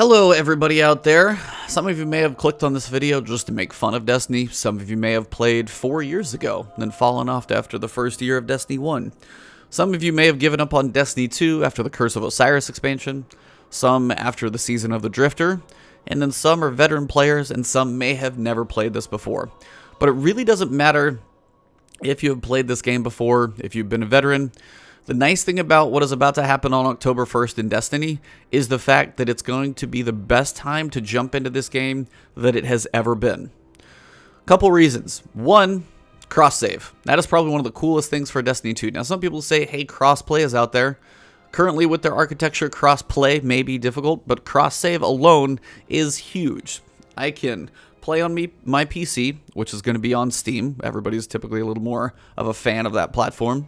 Hello everybody out there. Some of you may have clicked on this video just to make fun of Destiny. Some of you may have played 4 years ago and then fallen off after the first year of Destiny 1. Some of you may have given up on Destiny 2 after the Curse of Osiris expansion, some after the Season of the Drifter, and then some are veteran players and some may have never played this before. But it really doesn't matter if you have played this game before, if you've been a veteran. The nice thing about what is about to happen on October 1st in Destiny is the fact that it's going to be the best time to jump into this game that it has ever been. Couple reasons. One, cross-save. That is probably one of the coolest things for Destiny 2. Now, some people say, hey, cross-play is out there. Currently, with their architecture, cross-play may be difficult, but cross-save alone is huge. I can play on my PC, which is going to be on Steam. Everybody's typically a little more of a fan of that platform.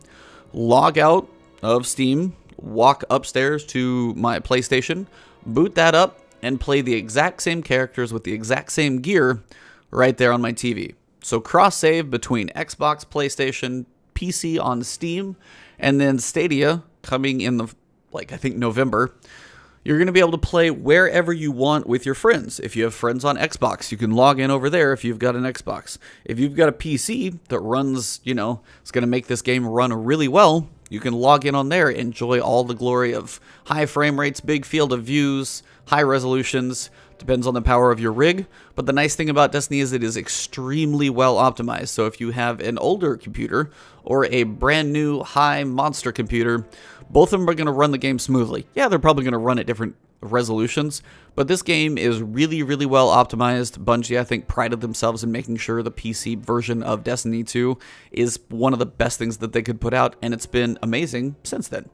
Log out of Steam, walk upstairs to my PlayStation, boot that up, and play the exact same characters with the exact same gear right there on my TV. So cross-save between Xbox, PlayStation, PC on Steam, and then Stadia coming in the, I think November. You're going to be able to play wherever you want with your friends. If you have friends on Xbox, you can log in over there if you've got an Xbox. If you've got a PC that runs, it's going to make this game run really well, you can log in on there, enjoy all the glory of high frame rates, big field of views, high resolutions. Depends on the power of your rig. But the nice thing about Destiny is it is extremely well optimized. So if you have an older computer or a brand new high monster computer, both of them are going to run the game smoothly. Yeah, they're probably going to run at different resolutions, but this game is really, really well optimized. Bungie, I think, prided themselves in making sure the PC version of Destiny 2 is one of the best things that they could put out, and it's been amazing since then.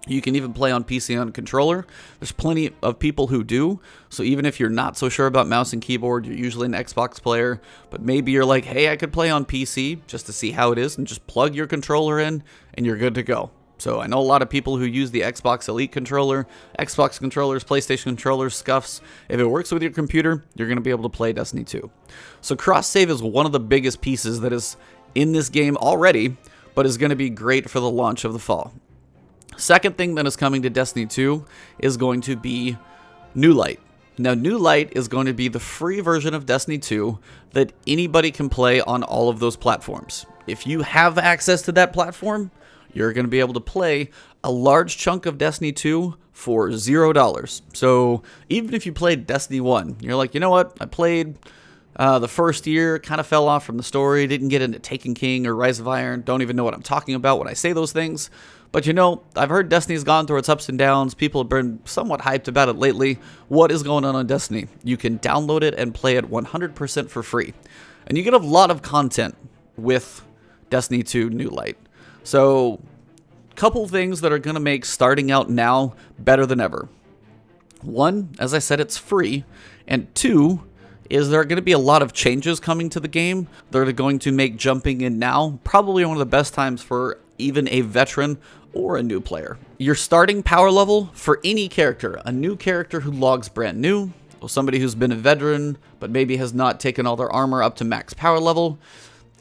You can even play on PC on controller. There's plenty of people who do, so even if you're not so sure about mouse and keyboard, you're usually an Xbox player, but maybe you're like, hey, I could play on PC just to see how it is, and just plug your controller in, and you're good to go. So I know a lot of people who use the Xbox Elite controller, Xbox controllers, PlayStation controllers, scuffs. If it works with your computer, you're going to be able to play Destiny 2. So cross-save is one of the biggest pieces that is in this game already, but is going to be great for the launch of the fall. Second thing that is coming to Destiny 2 is going to be New Light. Now, New Light is going to be the free version of Destiny 2 that anybody can play on all of those platforms. If you have access to that platform, you're going to be able to play a large chunk of Destiny 2 for $0. So even if you played Destiny 1, you're like, you know what? I played the first year, kind of fell off from the story, didn't get into Taken King or Rise of Iron, don't even know what I'm talking about when I say those things. But I've heard Destiny's gone through its ups and downs. People have been somewhat hyped about it lately. What is going on Destiny? You can download it and play it 100% for free. And you get a lot of content with Destiny 2 New Light. So, couple things that are going to make starting out now better than ever. One, as I said, it's free. And two, is there are going to be a lot of changes coming to the game that are going to make jumping in now probably one of the best times for even a veteran or a new player. Your starting power level for any character, a new character who logs brand new, or somebody who's been a veteran but maybe has not taken all their armor up to max power level,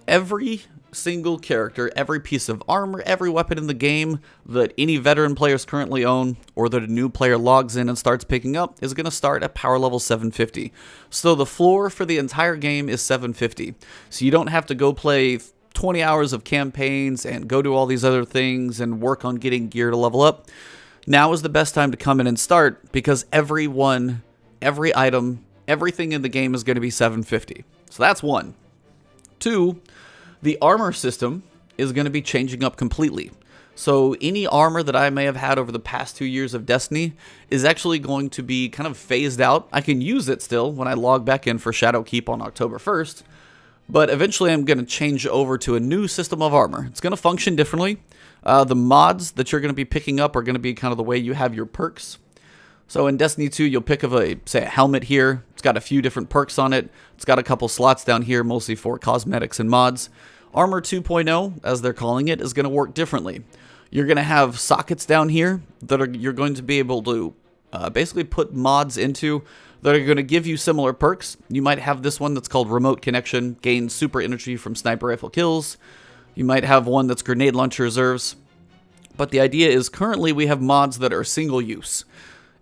every single character, every piece of armor, every weapon in the game that any veteran players currently own or that a new player logs in and starts picking up is going to start at power level 750. So the floor for the entire game is 750. So you don't have to go play 20 hours of campaigns and go do all these other things and work on getting gear to level up. Now is the best time to come in and start because every item, everything in the game is going to be 750. So that's one. Two, the armor system is going to be changing up completely. So any armor that I may have had over the past 2 years of Destiny is actually going to be kind of phased out. I can use it still when I log back in for Shadowkeep on October 1st, but eventually I'm going to change over to a new system of armor. It's going to function differently. The mods that you're going to be picking up are going to be kind of the way you have your perks. So in Destiny 2, you'll pick up a helmet here. It's got a few different perks on it. It's got a couple slots down here, mostly for cosmetics and mods. Armor 2.0, as they're calling it, is going to work differently. You're going to have sockets down here that you're going to be able to basically put mods into that are going to give you similar perks. You might have this one that's called Remote Connection, gains super energy from sniper rifle kills. You might have one that's Grenade Launcher Reserves. But the idea is currently we have mods that are single use.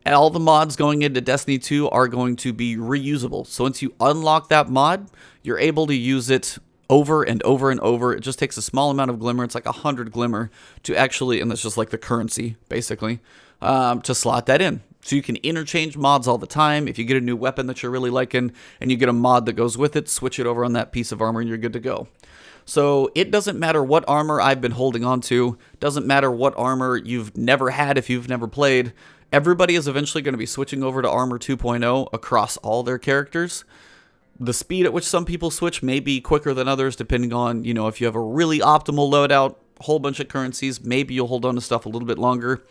And all the mods going into Destiny 2 are going to be reusable. So once you unlock that mod, you're able to use it over and over and over. It just takes a small amount of glimmer. It's like 100 glimmer to actually, and that's just like the currency, basically, to slot that in. So you can interchange mods all the time. If you get a new weapon that you're really liking and you get a mod that goes with it, switch it over on that piece of armor and you're good to go. So it doesn't matter what armor I've been holding on to. Doesn't matter what armor you've never had if you've never played. Everybody is eventually going to be switching over to Armor 2.0 across all their characters. The speed at which some people switch may be quicker than others, depending on, you know, if you have a really optimal loadout, a whole bunch of currencies, maybe you'll hold on to stuff a little bit longer.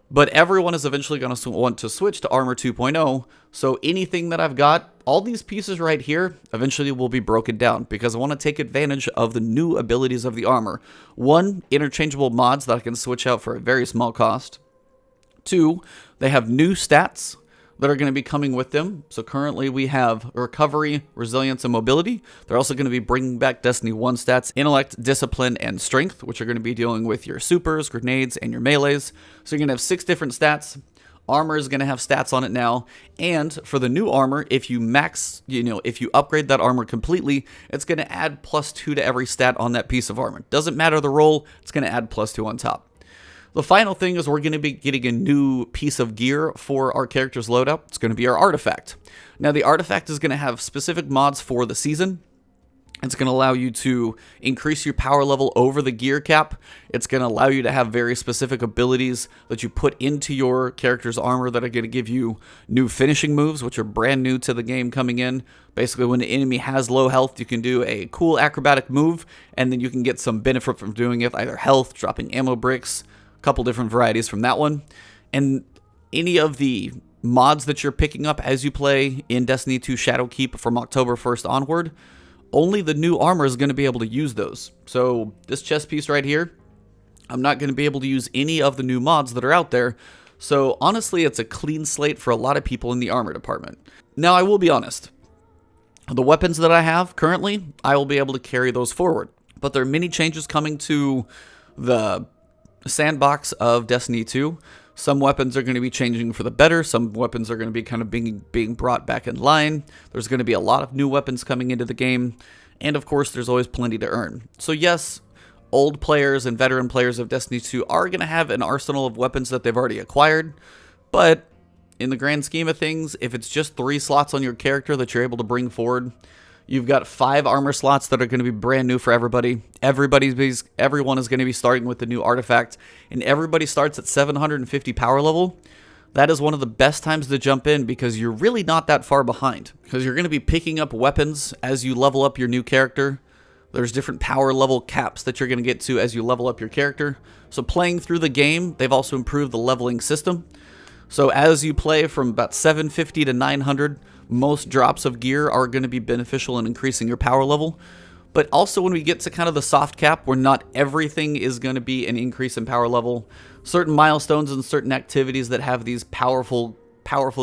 But everyone is eventually going to want to switch to Armor 2.0, so anything that I've got, all these pieces right here, eventually will be broken down, because I want to take advantage of the new abilities of the armor. 1, interchangeable mods that I can switch out for a very small cost. 2, they have new stats that are going to be coming with them. So currently we have recovery, resilience, and mobility. They're also going to be bringing back Destiny 1 stats, intellect, discipline, and strength, which are going to be dealing with your supers, grenades, and your melees. So you're going to have 6 different stats. Armor is going to have stats on it now. And for the new armor, if you if you upgrade that armor completely, it's going to add +2 to every stat on that piece of armor. Doesn't matter the role, it's going to add +2 on top. The final thing is we're going to be getting a new piece of gear for our character's loadout. It's going to be our artifact. Now, the artifact is going to have specific mods for the season. It's going to allow you to increase your power level over the gear cap. It's going to allow you to have very specific abilities that you put into your character's armor that are going to give you new finishing moves, which are brand new to the game coming in. Basically, when the enemy has low health, you can do a cool acrobatic move, and then you can get some benefit from doing it, either health, dropping ammo bricks, couple different varieties from that one. And any of the mods that you're picking up as you play in Destiny 2 Shadowkeep from October 1st onward, only the new armor is going to be able to use those. So this chest piece right here, I'm not going to be able to use any of the new mods that are out there. So honestly, it's a clean slate for a lot of people in the armor department. Now, I will be honest. The weapons that I have currently, I will be able to carry those forward. But there are many changes coming to the sandbox of Destiny 2. Some weapons are going to be changing for the better. Some weapons are going to be kind of being brought back in line. There's going to be a lot of new weapons coming into the game. And of course, there's always plenty to earn. So yes, old players and veteran players of Destiny 2 are going to have an arsenal of weapons that they've already acquired. But in the grand scheme of things, if it's just 3 slots on your character that you're able to bring forward, you've got 5 armor slots that are going to be brand new for everybody. Everyone is going to be starting with the new artifact, and everybody starts at 750 power level. That is one of the best times to jump in, because you're really not that far behind, because you're going to be picking up weapons as you level up your new character. There's different power level caps that you're going to get to as you level up your character. So playing through the game, they've also improved the leveling system. So as you play from about 750 to 900, most drops of gear are going to be beneficial in increasing your power level. But also when we get to kind of the soft cap, where not everything is going to be an increase in power level, certain milestones and certain activities that have these powerful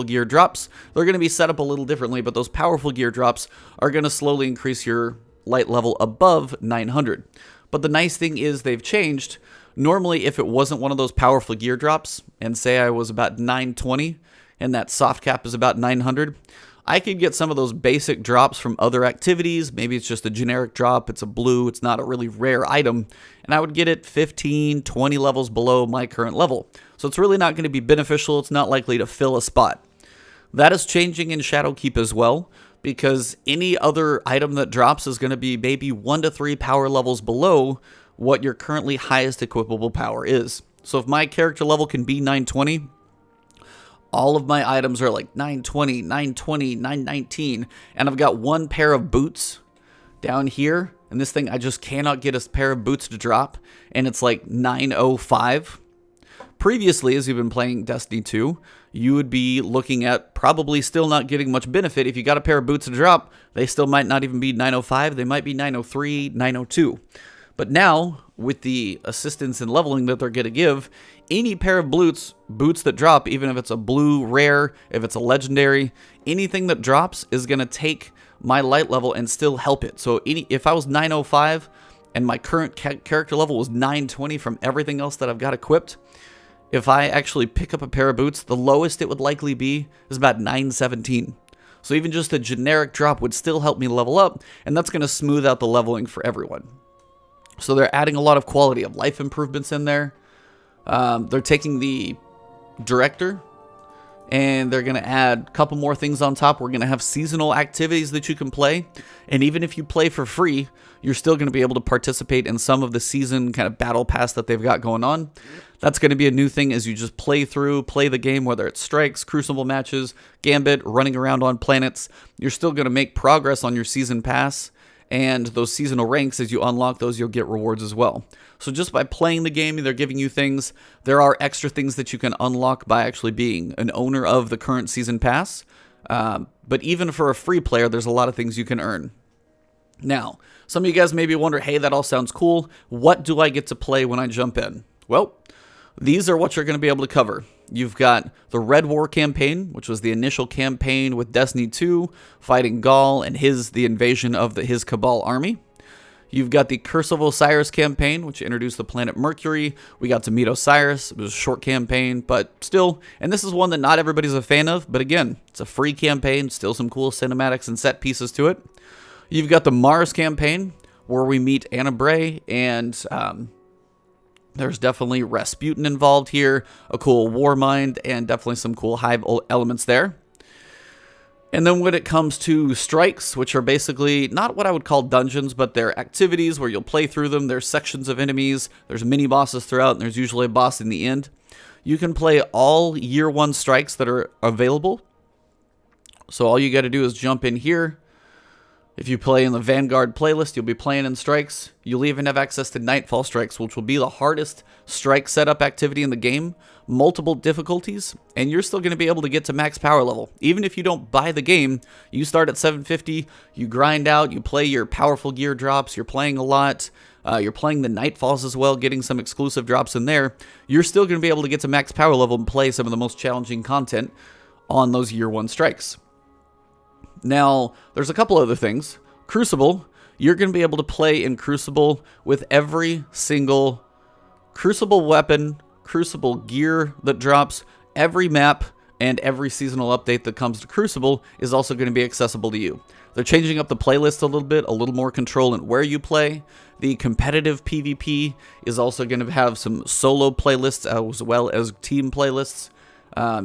gear drops, they're going to be set up a little differently, but those powerful gear drops are going to slowly increase your light level above 900. But the nice thing is they've changed. Normally, if it wasn't one of those powerful gear drops, and say I was about 920, and that soft cap is about 900, I could get some of those basic drops from other activities. Maybe it's just a generic drop, it's a blue, it's not a really rare item, and I would get it 15, 20 levels below my current level. So it's really not going to be beneficial, it's not likely to fill a spot. That is changing in Shadowkeep as well, because any other item that drops is going to be maybe 1 to 3 power levels below what your currently highest equipable power is. So if my character level can be 920, all of my items are like 920, 920, 919, and I've got 1 pair of boots down here, and this thing, I just cannot get a pair of boots to drop, and it's like 905. Previously, as you've been playing Destiny 2, you would be looking at probably still not getting much benefit. If you got a pair of boots to drop, they still might not even be 905, they might be 903, 902. But now, with the assistance and leveling that they're going to give, any pair of boots that drop, even if it's a blue rare, if it's a legendary, anything that drops is going to take my light level and still help it. So if I was 905 and my current character level was 920 from everything else that I've got equipped, if I actually pick up a pair of boots, the lowest it would likely be is about 917. So even just a generic drop would still help me level up, and that's going to smooth out the leveling for everyone. So they're adding a lot of quality of life improvements in there. They're taking the director, and they're going to add a couple more things on top. We're going to have seasonal activities that you can play. And even if you play for free, you're still going to be able to participate in some of the season kind of battle pass that they've got going on. That's going to be a new thing as you just play the game, whether it's strikes, crucible matches, gambit, running around on planets. You're still going to make progress on your season pass. And those seasonal ranks, as you unlock those, you'll get rewards as well. So just by playing the game, they're giving you things. There are extra things that you can unlock by actually being an owner of the current season pass. But even for a free player, there's a lot of things you can earn. Now, some of you guys maybe wonder, hey, that all sounds cool. What do I get to play when I jump in? Well, these are what you're going to be able to cover. You've got the Red War campaign, which was the initial campaign with Destiny 2, fighting Gaul and the invasion of his Cabal army. You've got the Curse of Osiris campaign, which introduced the planet Mercury. We got to meet Osiris. It was a short campaign, but still, and this is one that not everybody's a fan of, but again, it's a free campaign, still some cool cinematics and set pieces to it. You've got the Mars campaign, where we meet Anna Bray, and there's definitely Rasputin involved here, a cool war mind, and definitely some cool hive elements there. And then when it comes to strikes, which are basically not what I would call dungeons, but they're activities where you'll play through them. There's sections of enemies, there's mini bosses throughout, and there's usually a boss in the end. You can play all year one strikes that are available. So all you got to do is jump in here. If you play in the Vanguard playlist, you'll be playing in strikes. You'll even have access to Nightfall strikes, which will be the hardest strike setup activity in the game. Multiple difficulties, and you're still going to be able to get to max power level. Even if you don't buy the game, you start at 750, you grind out, you play your powerful gear drops, you're playing a lot, you're playing the Nightfalls as well, getting some exclusive drops in there. You're still going to be able to get to max power level and play some of the most challenging content on those year one strikes. Now, there's a couple other things. Crucible, you're going to be able to play in Crucible with every single Crucible weapon, Crucible gear that drops. Every map and every seasonal update that comes to Crucible is also going to be accessible to you. They're changing up the playlist a little bit, a little more control in where you play. The competitive PvP is also going to have some solo playlists as well as team playlists.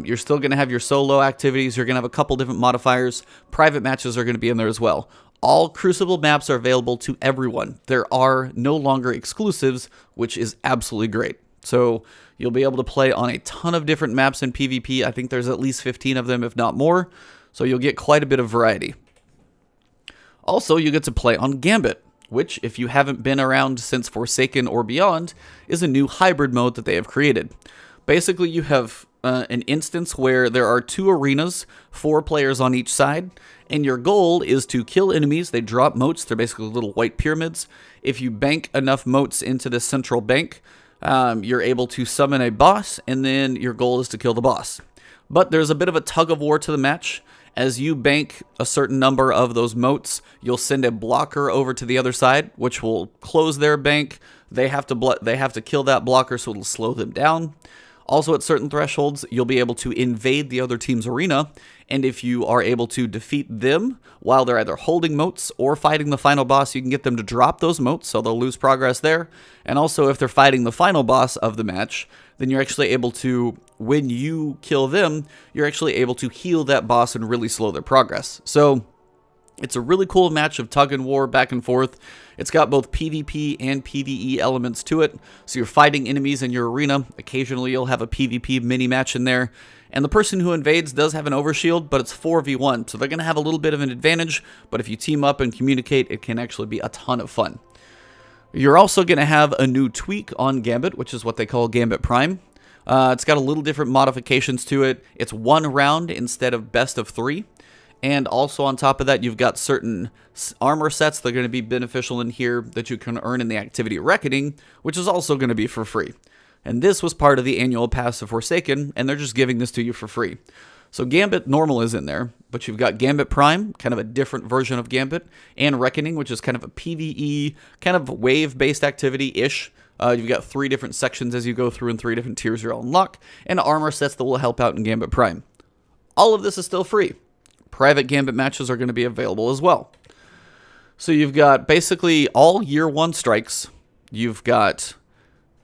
You're still going to have your solo activities. You're going to have a couple different modifiers. Private matches are going to be in there as well. All Crucible maps are available to everyone. There are no longer exclusives, which is absolutely great. So you'll be able to play on a ton of different maps in PvP. I think there's at least 15 of them, if not more. So you'll get quite a bit of variety. Also, you get to play on Gambit, which, if you haven't been around since Forsaken or beyond, is a new hybrid mode that they have created. Basically, you have an instance where there are 2 arenas, 4 players on each side, and your goal is to kill enemies. They drop motes. They're basically little white pyramids. If you bank enough motes into the central bank, you're able to summon a boss, and then your goal is to kill the boss. But there's a bit of a tug of war to the match. As you bank a certain number of those motes, you'll send a blocker over to the other side, which will close their bank. They have to kill that blocker, so it'll slow them down. Also, at certain thresholds, you'll be able to invade the other team's arena, and if you are able to defeat them while they're either holding motes or fighting the final boss, you can get them to drop those motes, so they'll lose progress there. And also, if they're fighting the final boss of the match, then you're actually able to, when you kill them, you're actually able to heal that boss and really slow their progress. So it's a really cool match of tug and war back and forth. It's got both PvP and PvE elements to it. So you're fighting enemies in your arena. Occasionally you'll have a PvP mini match in there. And the person who invades does have an overshield, but it's 4v1. So they're going to have a little bit of an advantage. But if you team up and communicate, it can actually be a ton of fun. You're also going to have a new tweak on Gambit, which is what they call Gambit Prime. It's got a little different modifications to it. It's 1 round instead of best of 3. And also on top of that, you've got certain armor sets that are going to be beneficial in here that you can earn in the activity Reckoning, which is also going to be for free. And this was part of the annual pass of Forsaken, and they're just giving this to you for free. So Gambit Normal is in there, but you've got Gambit Prime, kind of a different version of Gambit, and Reckoning, which is kind of a PvE, kind of wave-based activity-ish. You've got 3 different sections as you go through and 3 different tiers you'll unlock, and armor sets that will help out in Gambit Prime. All of this is still free. Private Gambit matches are going to be available as well. So you've got basically all Year 1 strikes. You've got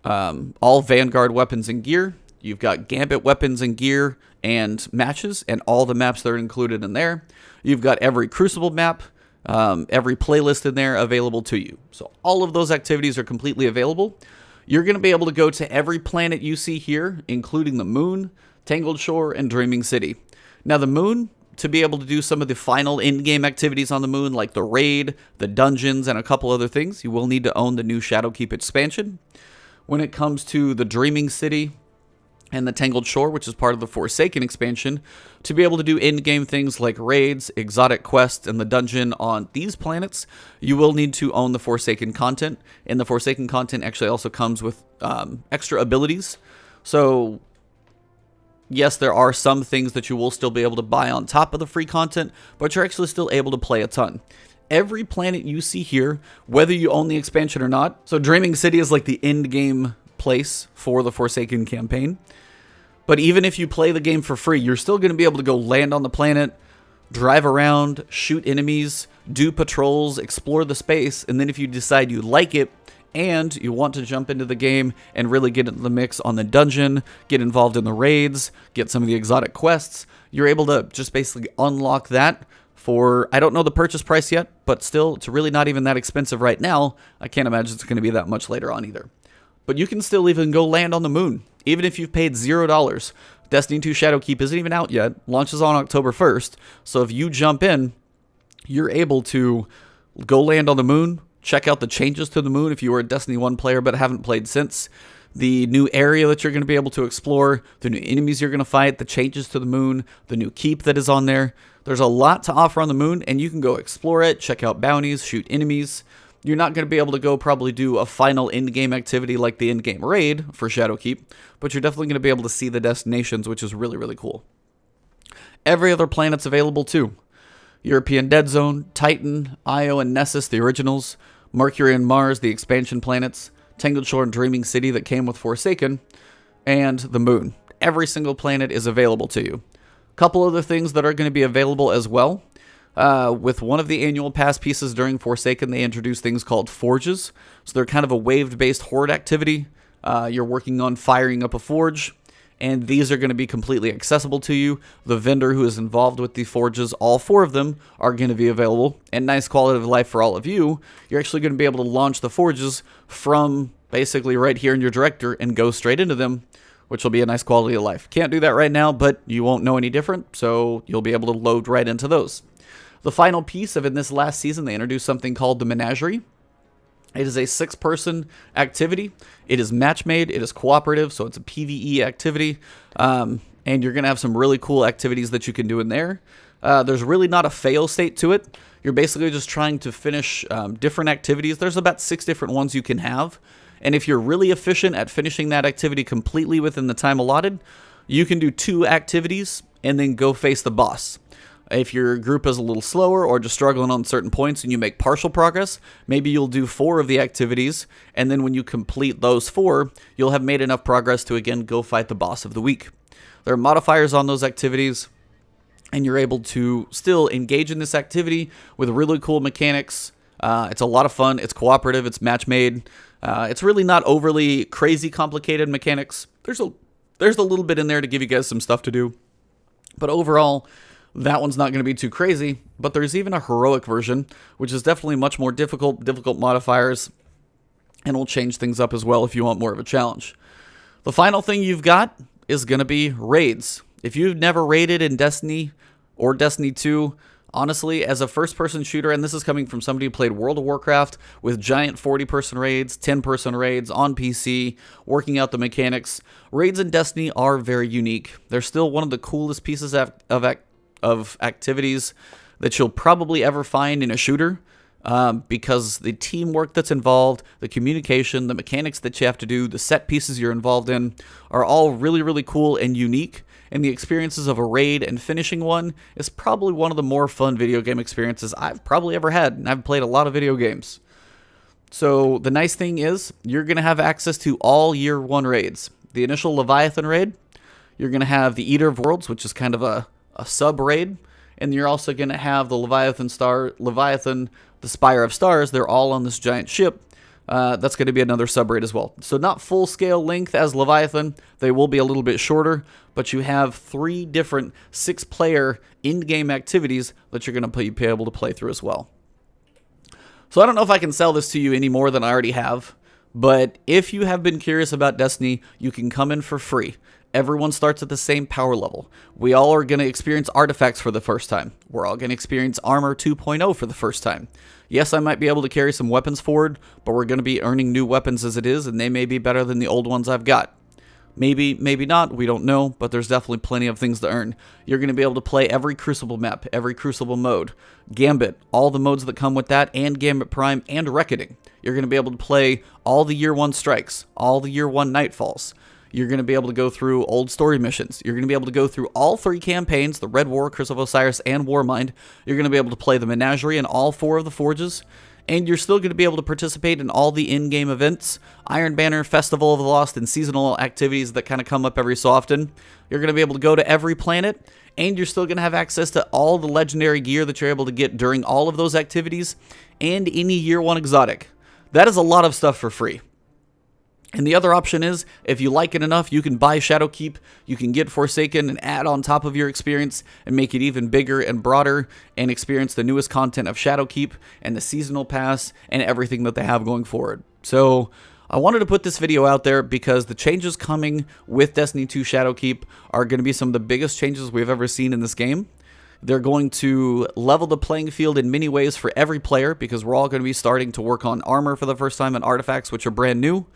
all Vanguard weapons and gear. You've got Gambit weapons and gear and matches, and all the maps that are included in there. You've got every Crucible map, every playlist in there available to you. So all of those activities are completely available. You're going to be able to go to every planet you see here, including the Moon, Tangled Shore, and Dreaming City. Now the Moon, to be able to do some of the final in-game activities on the Moon, like the raid, the dungeons, and a couple other things, you will need to own the new Shadowkeep expansion. When it comes to the Dreaming City and the Tangled Shore, which is part of the Forsaken expansion, to be able to do in-game things like raids, exotic quests, and the dungeon on these planets, you will need to own the Forsaken content, and the Forsaken content actually also comes with extra abilities. So yes, there are some things that you will still be able to buy on top of the free content, but you're actually still able to play a ton. Every planet you see here, whether you own the expansion or not, so Dreaming City is like the end game place for the Forsaken campaign, but even if you play the game for free, you're still going to be able to go land on the planet, drive around, shoot enemies, do patrols, explore the space, and then if you decide you like it, and you want to jump into the game and really get into the mix on the dungeon, get involved in the raids, get some of the exotic quests, you're able to just basically unlock that for, I don't know the purchase price yet, but still, it's really not even that expensive right now. I can't imagine it's going to be that much later on either. But you can still even go land on the Moon, even if you've paid $0. Destiny 2 Shadowkeep isn't even out yet, launches on October 1st, so if you jump in, you're able to go land on the Moon, check out the changes to the Moon if you were a Destiny 1 player but haven't played since, the new area that you're going to be able to explore, the new enemies you're going to fight, the changes to the Moon, the new keep that is on there. There's a lot to offer on the Moon, and you can go explore it, check out bounties, shoot enemies. You're not going to be able to go probably do a final in-game activity like the in-game raid for Shadowkeep, but you're definitely going to be able to see the destinations, which is really, really cool. Every other planet's available too. European Dead Zone, Titan, Io and Nessus, the originals, Mercury and Mars, the expansion planets, Tangled Shore and Dreaming City that came with Forsaken, and the Moon. Every single planet is available to you. A couple other things that are going to be available as well. With one of the annual pass pieces during Forsaken, they introduced things called Forges. So they're kind of a wave-based horde activity. You're working on firing up a forge, and these are going to be completely accessible to you. The vendor who is involved with the forges, all 4 of them, are going to be available, and nice quality of life for all of you. You're actually going to be able to launch the forges from basically right here in your director and go straight into them, which will be a nice quality of life. Can't do that right now, but you won't know any different, so you'll be able to load right into those. The final piece of in this last season, they introduced something called the Menagerie. It is a 6-person activity. It is match-made. It is cooperative, so it's a PvE activity. And you're going to have some really cool activities that you can do in there. There's really not a fail state to it. You're basically just trying to finish different activities. There's about 6 different ones you can have. And if you're really efficient at finishing that activity completely within the time allotted, you can do 2 activities and then go face the boss. If your group is a little slower or just struggling on certain points and you make partial progress, maybe you'll do 4 of the activities, and then when you complete those 4, you'll have made enough progress to again go fight the boss of the week. There are modifiers on those activities, and you're able to still engage in this activity with really cool mechanics. It's a lot of fun. It's cooperative. It's match-made. It's really not overly crazy complicated mechanics. There's a little bit in there to give you guys some stuff to do, but overall, that one's not going to be too crazy, but there's even a heroic version, which is definitely much more difficult modifiers, and will change things up as well if you want more of a challenge. The final thing you've got is going to be raids. If you've never raided in Destiny or Destiny 2, honestly, as a first-person shooter, and this is coming from somebody who played World of Warcraft with giant 40-person raids, 10-person raids on PC, working out the mechanics, raids in Destiny are very unique. They're still one of the coolest pieces of activities that you'll probably ever find in a shooter, because the teamwork that's involved, the communication, the mechanics that you have to do, the set pieces you're involved in are all really, really cool and unique, and the experiences of a raid and finishing one is probably one of the more fun video game experiences I've probably ever had, and I've played a lot of video games. So the nice thing is you're going to have access to all year 1 raids. The initial Leviathan raid, you're going to have the Eater of Worlds, which is kind of a sub raid. And you're also going to have the Leviathan, the Spire of Stars. They're all on this giant ship. That's going to be another sub raid as well. So not full scale length as Leviathan. They will be a little bit shorter, but you have 3 different 6-player in-game activities that you're going to be able to play through as well. So I don't know if I can sell this to you any more than I already have, but if you have been curious about Destiny, you can come in for free. Everyone starts at the same power level. We all are going to experience artifacts for the first time. We're all going to experience armor 2.0 for the first time. Yes, I might be able to carry some weapons forward, but we're going to be earning new weapons as it is, and they may be better than the old ones I've got. Maybe, maybe not, we don't know, but there's definitely plenty of things to earn. You're going to be able to play every Crucible map, every Crucible mode, Gambit, all the modes that come with that, and Gambit Prime and Reckoning. You're going to be able to play all the Year 1 strikes, all the Year 1 Nightfalls. You're going to be able to go through old story missions. You're going to be able to go through all 3 campaigns, the Red War, Curse of Osiris, and Warmind. You're going to be able to play the Menagerie in all 4 of the Forges. And you're still going to be able to participate in all the in-game events, Iron Banner, Festival of the Lost, and seasonal activities that kind of come up every so often. You're going to be able to go to every planet, and you're still going to have access to all the legendary gear that you're able to get during all of those activities, and any Year 1 exotic. That is a lot of stuff for free. And the other option is, if you like it enough, you can buy Shadowkeep, you can get Forsaken and add on top of your experience and make it even bigger and broader and experience the newest content of Shadowkeep and the seasonal pass and everything that they have going forward. So I wanted to put this video out there because the changes coming with Destiny 2 Shadowkeep are going to be some of the biggest changes we've ever seen in this game. They're going to level the playing field in many ways for every player because we're all going to be starting to work on armor for the first time and artifacts, which are brand new.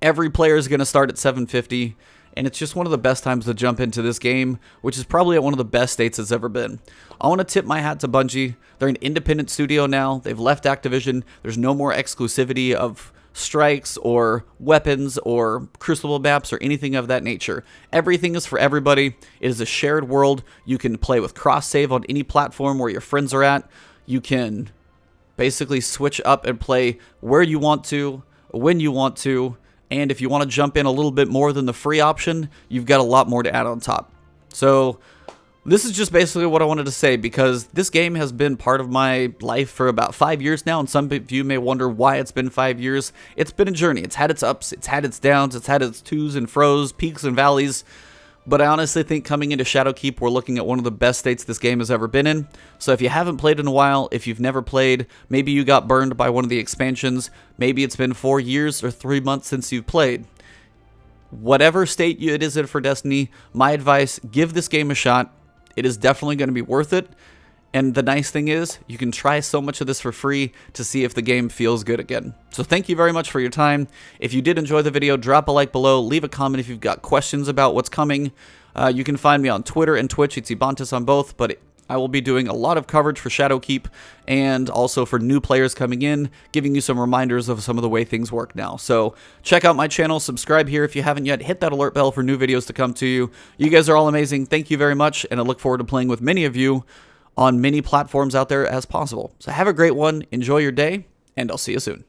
Every player is going to start at 750, and it's just one of the best times to jump into this game, which is probably at one of the best states it's ever been. I want to tip my hat to Bungie. They're an independent studio now. They've left Activision. There's no more exclusivity of strikes or weapons or Crucible maps or anything of that nature. Everything is for everybody. It is a shared world. You can play with cross-save on any platform where your friends are at. You can basically switch up and play where you want to, when you want to. And if you want to jump in a little bit more than the free option, you've got a lot more to add on top. So this is just basically what I wanted to say because this game has been part of my life for about 5 years now. And some of you may wonder why it's been 5 years. It's been a journey. It's had its ups, it's had its downs, it's had its twos and fros, peaks and valleys. But I honestly think coming into Shadowkeep, we're looking at one of the best states this game has ever been in. So if you haven't played in a while, if you've never played, maybe you got burned by one of the expansions, maybe it's been 4 years or 3 months since you've played. Whatever state it is in for Destiny, my advice, give this game a shot. It is definitely going to be worth it. And the nice thing is, you can try so much of this for free to see if the game feels good again. So thank you very much for your time. If you did enjoy the video, drop a like below. Leave a comment if you've got questions about what's coming. You can find me on Twitter and Twitch. It's Ebontis on both, but I will be doing a lot of coverage for Shadowkeep and also for new players coming in, giving you some reminders of some of the way things work now. So check out my channel, subscribe here if you haven't yet, hit that alert bell for new videos to come to you. You guys are all amazing. Thank you very much, and I look forward to playing with many of you on many platforms out there as possible. So have a great one, enjoy your day, and I'll see you soon.